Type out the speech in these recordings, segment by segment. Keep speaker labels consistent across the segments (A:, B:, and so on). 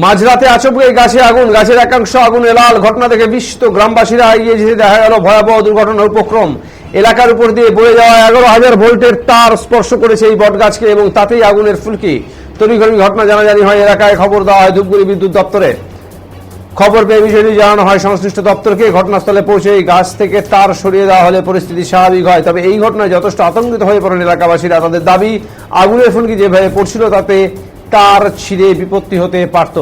A: মাঝরাতে আচমকে গাছে আগুন, গাছের একাংশ আগুনে লাল। ঘটনা থেকে বিস্মিত গ্রামবাসীরা এগিয়ে যেতে দেখা গেল ভয়াবহ দুর্ঘটনার উপক্রম। এলাকার উপর দিয়ে বয়ে যাওয়া 11,000 ভোল্টের তার স্পর্শ করেছে এই বটগাছকে এবং তাতেই আগুনের ফুলকি। তড়িঘড়ি ঘটনা জানাজানি হয় এলাকায়, খবর দেওয়া হয় ধূপগুড়ি বিদ্যুৎ দপ্তরে। খবর পেয়ে বিষয়টি জানানো হয় সংশ্লিষ্ট দপ্তরকে। ঘটনাস্থলে পৌঁছে এই গাছ থেকে তার সরিয়ে দেওয়া হলে পরিস্থিতি স্বাভাবিক হয়। তবে এই ঘটনায় যথেষ্ট আতঙ্কিত হয়ে পড়েন এলাকাবাসীরা। তাদের দাবি, আগুনের ফুলকি যেভাবে পড়ছিল তাতে তার ছিঁড়ে বিপত্তি হতে পারত।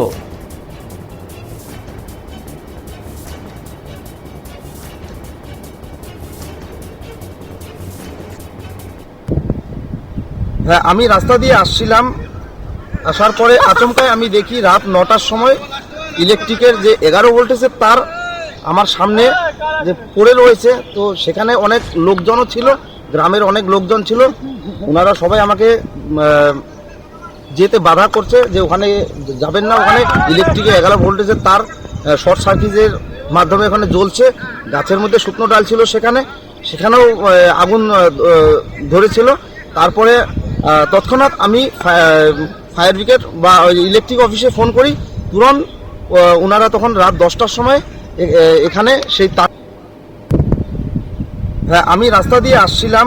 B: হ্যাঁ, আমি রাস্তা দিয়ে আসছিলাম, আসার পরে আচমকায় আমি দেখি রাত 9টার সময় ইলেকট্রিকের যে 11 ভোল্টেজের তার আমার সামনে যে পড়ে রয়েছে। তো সেখানে অনেক লোকজনও ছিল, গ্রামের অনেক লোকজন ছিল। ওনারা সবাই আমাকে যেতে বাধা করছে যে ওখানে যাবেন না, ওখানে ইলেকট্রিকের 11 ভোল্টেজের তার শর্ট সার্কিটের মাধ্যমে ওখানে জ্বলছে। গাছের মধ্যে শুকনো ডাল ছিল, সেখানেও আগুন ধরেছিল। তারপরে তৎক্ষণাৎ আমি ফায়ার ব্রিগেড বা ইলেকট্রিক অফিসে ফোন করি। তুরন্ত ওনারা তখন রাত 10টার সময় এখানে সেই তার। হ্যাঁ, আমি রাস্তা দিয়ে আসছিলাম,